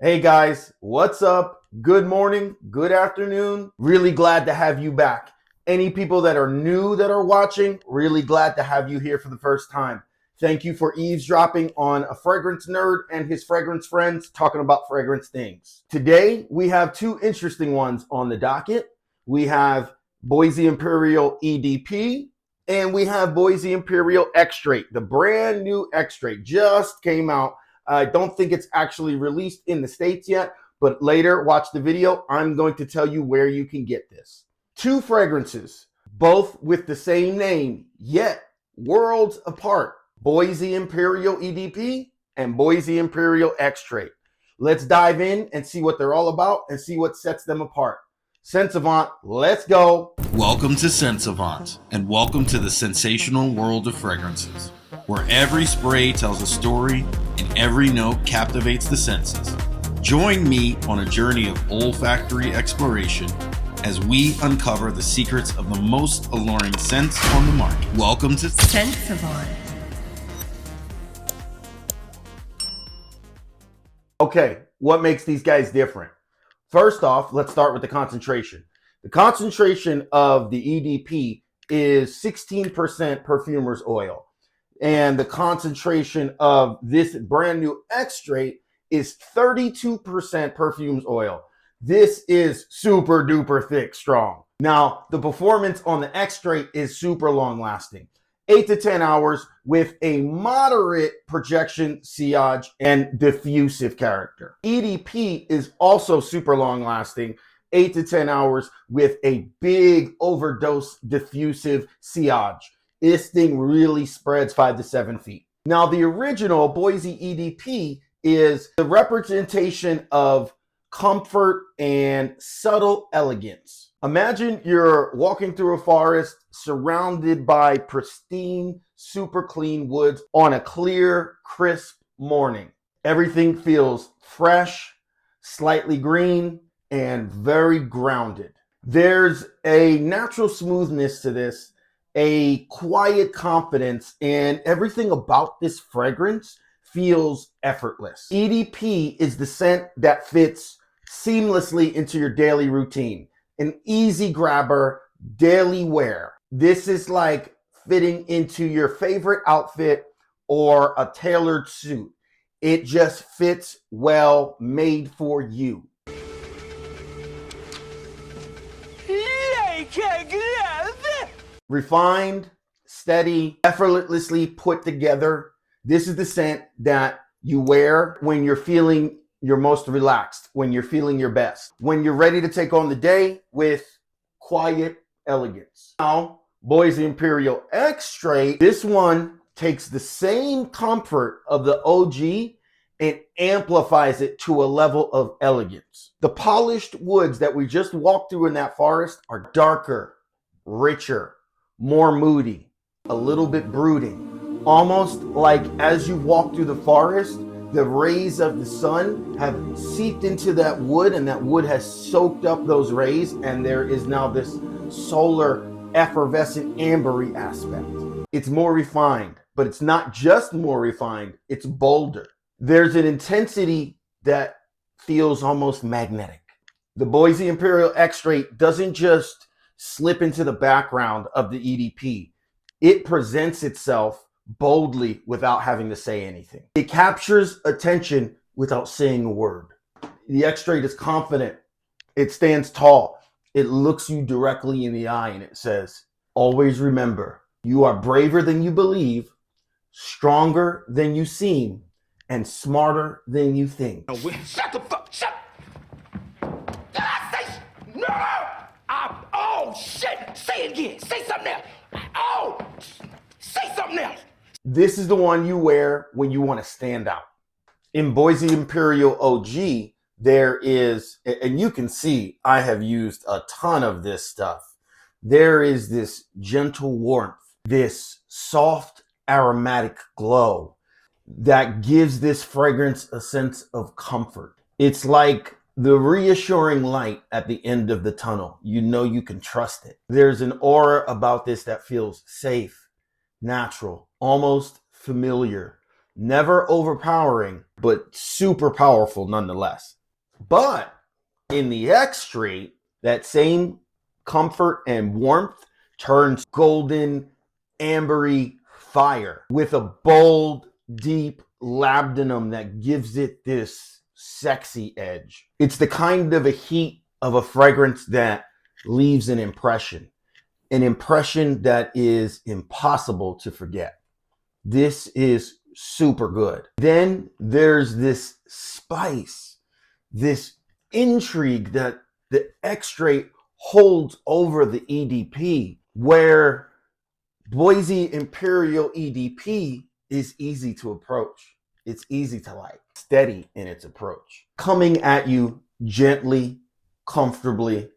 Hey guys, what's up? Good morning, good afternoon. Really glad to have you back. Any people that are new that are watching, really glad to have you here for the first time. Thank you for eavesdropping on a fragrance nerd and his fragrance friends talking about fragrance things. Today, we have two interesting ones on the docket. We have Boise Imperial EDP and we have Boise Imperial Extrait. The brand new Extrait just came out. I don't think it's actually released in the States yet, but later, watch the video. I'm going to tell you where you can get this. Two fragrances, both with the same name, yet worlds apart. Boise Imperial EDP and Boise Imperial Extrait. Let's dive in and see what they're all about and see what sets them apart. Scent Savant, let's go. Welcome to Scent Savant, and welcome to the sensational world of fragrances, where every spray tells a story and every note captivates the senses. Join me on a journey of olfactory exploration as we uncover the secrets of the most alluring scents on the market. Welcome to Scent Savant. Okay, what makes these guys different? First off, let's start with the concentration. The concentration of the EDP is 16% perfumer's oil. And the concentration of this brand new Extrait is 32% perfume's oil. This is super duper thick, strong. Now, the performance on the Extrait is super long lasting. 8 to 10 hours with a moderate projection, sillage, and diffusive character. EDP is also super long lasting, 8 to 10 hours with a big overdose diffusive sillage. This thing really spreads 5 to 7 feet. Now, the original Boise EDP is the representation of comfort and subtle elegance. Imagine you're walking through a forest surrounded by pristine, super clean woods on a clear, crisp morning. Everything feels fresh, slightly green, and very grounded. There's a natural smoothness to this, a quiet confidence, and everything about this fragrance feels effortless. EDP is the scent that fits seamlessly into your daily routine. An easy grabber, daily wear. This is like fitting into your favorite outfit or a tailored suit. It just fits well, made for you. Refined, steady, effortlessly put together. This is the scent that you wear when you're feeling your most relaxed, when you're feeling your best, when you're ready to take on the day with quiet elegance. Now, Boise Imperial Extrait, this one takes the same comfort of the OG and amplifies it to a level of elegance. The polished woods that we just walked through in that forest are darker, richer, more moody, a little bit brooding. Almost like as you walk through the forest, the rays of the sun have seeped into that wood and that wood has soaked up those rays, and there is now this solar effervescent ambery aspect. It's more refined, but it's not just more refined, it's bolder. There's an intensity that feels almost magnetic. The Boise Imperial Extrait doesn't just slip into the background of the EDP. It presents itself boldly without having to say anything. It captures attention without saying a word. The Extrait is confident. It stands tall. It looks you directly in the eye and it says, always remember, you are braver than you believe, stronger than you seem, and smarter than you think. Shut the fuck, shut! Did I say no? Oh shit! Say it again. Say something else. Oh, say something else. This is the one you wear when you want to stand out. In Boise Imperial OG, there is, and you can see I have used a ton of this stuff. There is this gentle warmth, this soft aromatic glow that gives this fragrance a sense of comfort. It's like the reassuring light at the end of the tunnel. You know you can trust it. There's an aura about this that feels safe, natural, almost familiar. Never overpowering, but super powerful nonetheless. But in the extrait, that same comfort and warmth turns golden, ambery fire with a bold, deep labdanum that gives it this sexy edge. It's the kind of a heat of a fragrance that leaves an impression that is impossible to forget. This is super good. Then there's this spice, this intrigue that the extrait holds over the EDP, where Boise Imperial EDP is easy to approach. It's easy to like, steady in its approach, coming at you gently, comfortably,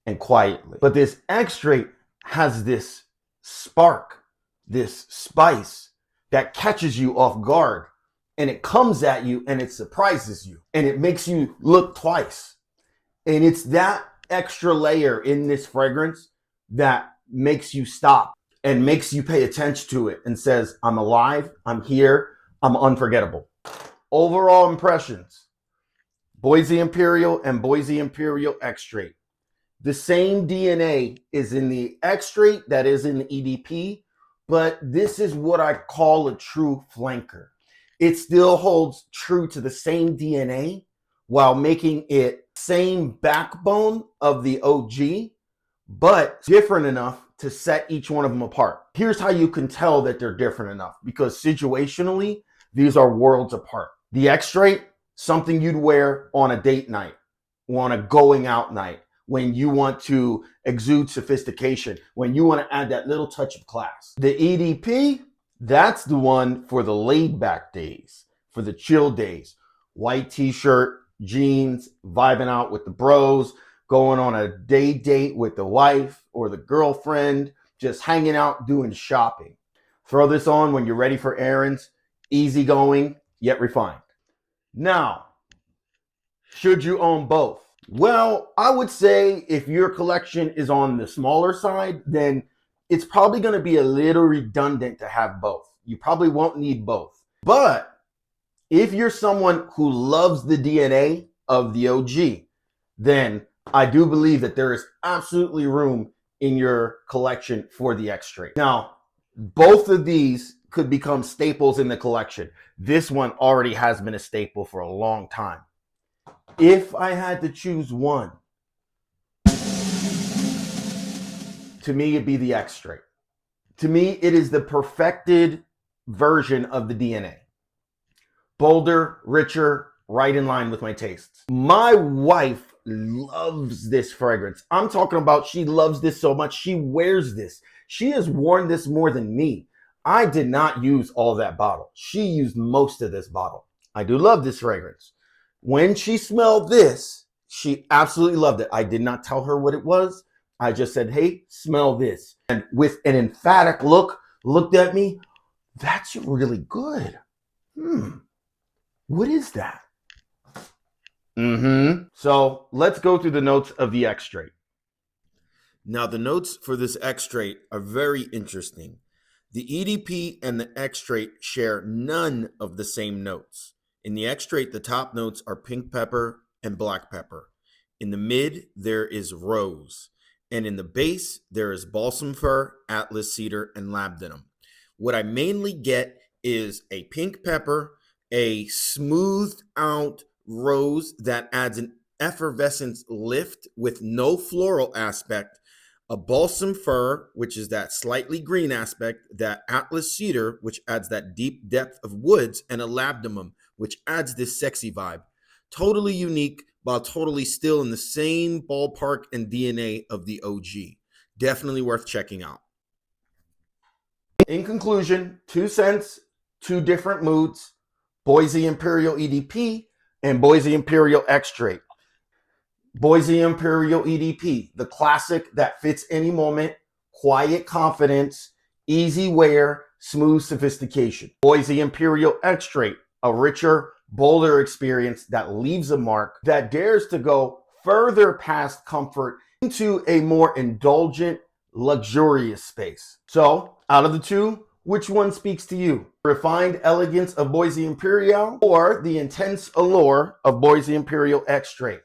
and quietly. But this extrait has this spark, this spice that catches you off guard, and it comes at you and it surprises you and it makes you look twice. And it's that extra layer in this fragrance that makes you stop and makes you pay attention to it and says, I'm alive, I'm here, I'm unforgettable. Overall impressions: Boise Imperial and Boise Imperial Extrait. The same DNA is in the extrait that is in the EDP, but this is what I call a true flanker. It still holds true to the same DNA while making it same backbone of the OG, but different enough to set each one of them apart. Here's how you can tell that they're different enough, because situationally, these are worlds apart. The extrait, something you'd wear on a date night, or on a going out night, when you want to exude sophistication, when you want to add that little touch of class. The EDP, that's the one for the laid back days, for the chill days. White t-shirt, jeans, vibing out with the bros, going on a day date with the wife or the girlfriend, just hanging out, doing shopping. Throw this on when you're ready for errands, easygoing, yet refined. Now, should you own both? Well, I would say if your collection is on the smaller side, then it's probably going to be a little redundant to have both. You probably won't need both. But if you're someone who loves the DNA of the OG, then I do believe that there is absolutely room in your collection for the extrait. Now, both of these could become staples in the collection. This one already has been a staple for a long time. If I had to choose one, to me, it'd be the extrait. To me, it is the perfected version of the DNA. Bolder, richer, right in line with my tastes. My wife loves this fragrance. I'm talking about she loves this so much, she wears this. She has worn this more than me. I did not use all that bottle. She used most of this bottle. I do love this fragrance. When she smelled this, she absolutely loved it. I did not tell her what it was. I just said, hey, smell this. And with an emphatic look, looked at me. That's really good. What is that? So let's go through the notes of the extrait. Now, the notes for this extrait are very interesting. The EDP and the extrait share none of the same notes. In the extrait, the top notes are pink pepper and black pepper. In the mid, there is rose. And in the base, there is balsam fir, atlas cedar, and labdanum. What I mainly get is a pink pepper, a smoothed out rose that adds an effervescence lift with no floral aspect, a balsam fir, which is that slightly green aspect, that atlas cedar, which adds that deep depth of woods, and a labdanum, which adds this sexy vibe. Totally unique, while totally still in the same ballpark and DNA of the OG. Definitely worth checking out. In conclusion, 2 scents, 2 different moods: Boise Imperial EDP and Boise Imperial Extrait. Boise Imperial EDP, the classic that fits any moment, quiet confidence, easy wear, smooth sophistication. Boise Imperial Extrait, a richer, bolder experience that leaves a mark, that dares to go further past comfort into a more indulgent, luxurious space. So, out of the two, Which one speaks to you? Refined elegance of Boise Imperial or the intense allure of Boise Imperial Extrait?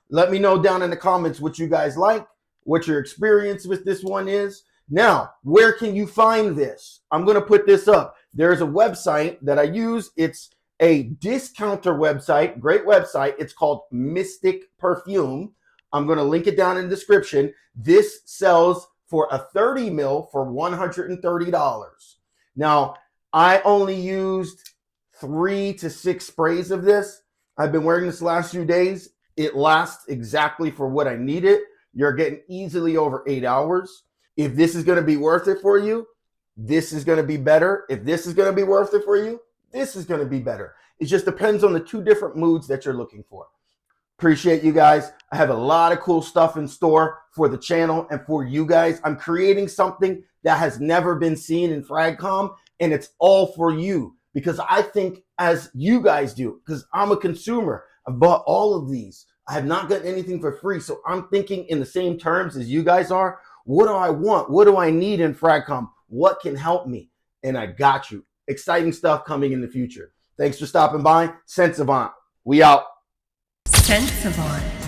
Let me know down in the comments what you guys like, what your experience with this one is. Now, where can you find this? I'm going to put this up. There's a website that I use. It's a discounter website, great website. It's called Mystic Perfume. I'm going to link it down in the description. This sells for a 30 mil for $130. Now, I only used 3 to 6 sprays of this. I've been wearing this last few days. It lasts exactly for what I need it. You're getting easily over 8 hours. If this is going to be worth it for you, this is going to be better. If this is going to be worth it for you, this is going to be better. It just depends on the 2 different moods that you're looking for. Appreciate you guys. I have a lot of cool stuff in store for the channel and for you guys. I'm creating something that has never been seen in FragCom, and it's all for you because I think as you guys do, because I'm a consumer. I've bought all of these. I have not gotten anything for free, so I'm thinking in the same terms as you guys are. What do I want? What do I need in FragCom? What can help me? And I got you. Exciting stuff coming in the future. Thanks for stopping by. Scent Savant. We out. Scent Savant.